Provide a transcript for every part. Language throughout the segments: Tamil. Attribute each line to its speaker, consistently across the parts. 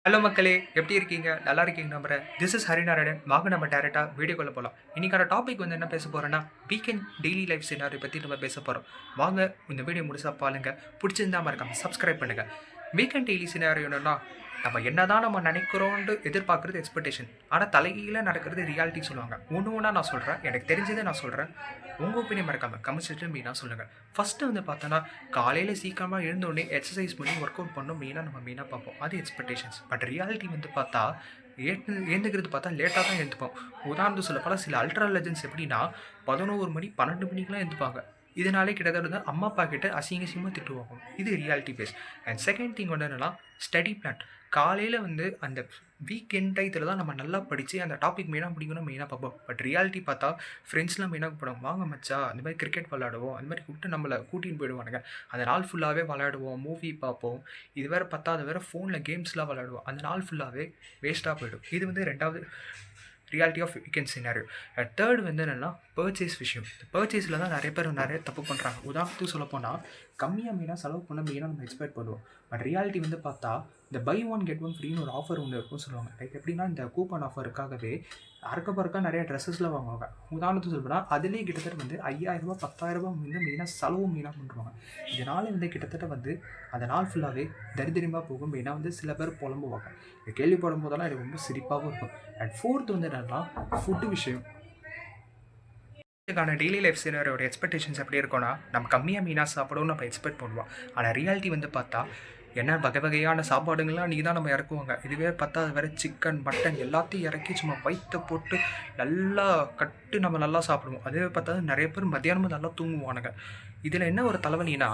Speaker 1: ஹலோ மக்களே, எப்படி இருக்கீங்க? நல்லா இருக்கீங்க நம்புறேன். This is Harinarayanan. வாங்க நம்ம டேரெக்டாக வீடியோக்குள்ளே போகலாம். இன்னைக்கான டாபிக் வந்து என்ன பேச போகிறோன்னா, வீக்கெண்ட் டெய்லி லைஃப் சினாரியோ பற்றி நம்ம பேச போகிறோம். வாங்க இந்த வீடியோ முழுசாக பாருங்க. பிடிச்சிருந்தா மறக்காம சப்ஸ்கிரைப் பண்ணுங்கள். வீக்கெண்ட் டெய்லி சினாரியோன்னா நம்ம என்னதான் நம்ம நினைக்கிறோன்னு எதிர்பார்க்குறது எக்ஸ்பெக்டேஷன், ஆனால் தலைகீழ நடக்கிறது ரியாலிட்டி சொல்லுவாங்க. ஒன்று ஒன்றா நான் சொல்கிறேன், எனக்கு தெரிஞ்சதை நான் சொல்கிறேன். உங்கள் ஒப்பீனியன் மறக்காம கமெண்ட் செக்ஷன் மெயினாக சொல்லுங்கள். ஃபஸ்ட்டு வந்து பார்த்தோன்னா, காலையில் சீக்கிரமாக எழுந்தோடனே எக்ஸசைஸ் பண்ணி ஒர்க் அவுட் பண்ணணும் நம்ம மெயினாக பார்ப்போம். அது எக்ஸ்பெக்டேஷன்ஸ். பட் ரியாலிட்டி வந்து பார்த்தா எழுந்துக்கிறது பார்த்தா லேட்டாக தான் எழுந்துப்போம். உதாரணத்துக்கு சொல்லப்போனால் சில அல்ட்ரா லெஜன்ஸ் எப்படின்னா 11 மணி 12 மணிக்கெலாம் எழுந்துப்பாங்க. இதனாலே கிட்டத்தட்ட அம்மா அப்பா கிட்ட அசிங்கமாக திட்டுவாங்க. இது reality face. And second thing வந்து என்னென்னா, ஸ்டடி பிளான். காலையில் வந்து அந்த வீக்கெண்ட் டயத்தில் தான் நம்ம நல்லா படித்து அந்த டாபிக் மெயினாக பார்ப்போம். பட் ரியாலிட்டி பார்த்தா ஃப்ரெண்ட்ஸ்லாம் மெயினாக கூப்பிடுவோம். வாங்க மச்சா அந்த மாதிரி கிரிக்கெட் விளாடுவோம், அந்த மாதிரி கூப்பிட்டு நம்மளை கூட்டின்னு போயிடுவானுங்க. அந்த நாள் ஃபுல்லாகவே விளாடுவோம், மூவி பார்ப்போம். இது வேறு பார்த்தா அது வேறு ஃபோனில் கேம்ஸ்லாம் விளாடுவோம். அந்த நாள் ஃபுல்லாகவே வேஸ்ட்டாக போயிடும். இது வந்து ரெண்டாவது reality of weekend scenario. Third வந்து என்னென்னா பர்ச்சேஸ் விஷயம். இந்த பர்ச்சேஸில் தான் நிறைய பேர் நிறைய தப்பு பண்ணுறாங்க. உதாரணத்துக்கு சொல்லப்போனால் கம்மியாக மெயினாக செலவு பண்ண மெயினாக நம்ம எக்ஸ்பெக்ட் பண்ணுவோம். பட் ரியாலிட்டி வந்து பார்த்தா இந்த பை ஒன் கெட் ஒன் ஃப்ரீன்னு ஒரு ஆஃபர் ஒன்று இருக்குன்னு சொல்லுவாங்க. லைக் எப்படின்னா, இந்த கூப்பன் ஆஃபருக்காகவே அறக்க பறக்க நிறைய ட்ரெஸ்ஸஸ்லாம் வாங்குவாங்க. உதாரணத்துக்கு சொல்லப்போனால் அதுலேயே கிட்டத்தட்ட வந்து 5000 10,000 வந்து மெயினாக செலவு மெயினாக பண்ணுறாங்க. இதனால் வந்து கிட்டத்தட்ட வந்து அந்த நாள் ஃபுல்லாகவே தரித்திரமாக போகும். மெயினாக வந்து சில பேர் புலம்புவாங்க. இதை கேள்விப்படும் போதெல்லாம் எனக்கு ரொம்ப சிரிப்பாகவும் இருக்கும். அண்ட் ஃபோர்த் வந்து என்னென்னா ஃபுட்டு விஷயம். இதுக்கான டெய்லி லைஃப் சினாரியோட எக்ஸ்பெக்டேஷன்ஸ் எப்படி இருக்கும்னா, நம்ம கம்மியாக மீனாக சாப்பிடவும் நம்ம எக்ஸ்பெக்ட் பண்ணுவோம். ஆனால் ரியாலிட்டி வந்து பார்த்தா என்ன வகை வகையான சாப்பாடுங்கள்லாம் நீ தான் நம்ம இறக்குவாங்க. இதுவே பார்த்தா அது வேறு சிக்கன் மட்டன் எல்லாத்தையும் இறக்கி சும்மா வயிற்ற போட்டு நல்லா கட்டு நம்ம நல்லா சாப்பிடுவோம். அதுவே பார்த்தா நிறைய பேர் மத்தியானமும் நல்லா தூங்குவானுங்க. இதில் என்ன ஒரு தலைவலினா,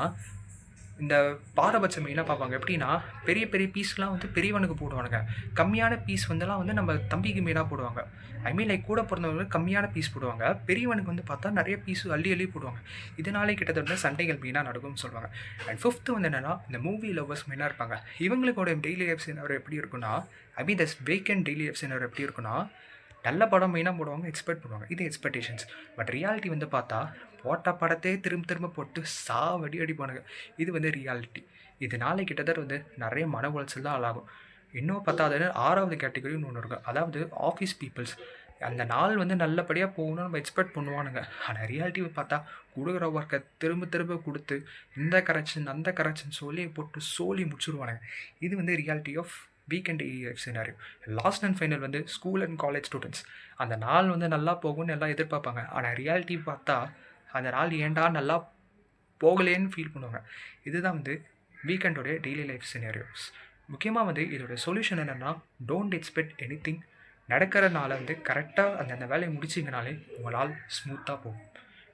Speaker 1: இந்த பாரபட்சம் மெயினாக பார்ப்பாங்க. எப்படின்னா, பெரிய பெரிய பீஸ்லாம் வந்து பெரியவனுக்கு போடுவானுங்க. கம்மியான பீஸ் வந்துலாம் வந்து நம்ம தம்பிக்கு மெயினாக போடுவாங்க. ஐ மீன் லைக் கூட பிறந்தவங்க கம்மியான பீஸ் போடுவாங்க. பெரியவனுக்கு வந்து பார்த்தா நிறைய பீஸு அள்ளி அள்ளி போடுவாங்க. இதனாலே கிட்டத்தட்ட சண்டைகள் மெயினாக நடக்கும்னு சொல்லுவாங்க. அண்ட் ஃபிஃப்த்து வந்து என்னென்னா, இந்த மூவி லவ்வர்ஸ் மெயினாக இருப்பாங்க. இவங்களுக்கோட டெய்லி லைஃப் சினாரியோ எப்படி இருக்குன்னா, I mean the weekend daily life scenario எப்படி இருக்குன்னா, நல்ல படம் மெயினாக போடுவாங்க, எக்ஸ்பெக்ட் பண்ணுவாங்க. இது எக்ஸ்பெக்டேஷன்ஸ். பட் ரியாலிட்டி வந்து பார்த்தா போட்ட படத்தையே திரும்ப போட்டு சாவடி அடிப்பானுங்க. இது வந்து ரியாலிட்டி. இதனால கிட்டத்தட்ட வந்து நிறைய மன உளைச்சல் தான் ஆளாகும். இன்னும் பத்தாது 6வது கேட்டகரின்னு ஒன்று இருக்கும். அதாவது ஆஃபீஸ் பீப்புள்ஸ். அந்த நாள் வந்து நல்லபடியாக போகணும்னு நம்ம எக்ஸ்பெக்ட் பண்ணுவானுங்க. ஆனால் ரியாலிட்டி பார்த்தா கொடுக்குற ஒர்க்கை திரும்ப கொடுத்து இந்த கரெக்ஷன் அந்த கரெக்ஷன் சொல்லி முடிச்சுருவானுங்க. இது வந்து reality of weekend life scenario. Last and final வந்து ஸ்கூல் அண்ட் காலேஜ் ஸ்டூடெண்ட்ஸ். அந்த நாள் வந்து நல்லா போகும்னு எல்லாம் எதிர்பார்ப்பாங்க. ஆனால் ரியாலிட்டி பார்த்தா அந்த நாள் ஏண்டா நல்லா போகலேன்னு ஃபீல் பண்ணுவாங்க. இதுதான் வந்து வீக்கெண்டோடைய டெய்லி லைஃப் சினாரியோஸ். முக்கியமாக வந்து இதோட சொல்யூஷன் என்னென்னா, டோன்ட் எக்ஸ்பெக்ட் எனி திங். நடக்கிறனால வந்து கரெக்டாக அந்த வேலையை முடிச்சிங்கனாலே உங்களால் ஸ்மூத்தாக போகும்.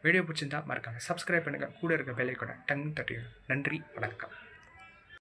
Speaker 1: வீடியோ பிடிச்சிருந்தா மறக்காமல் சப்ஸ்கிரைப் பண்ணுங்கள். கூட இருக்க பெல் ஐகானை டங் தட்டிடுங்க. நன்றி, வணக்கம்.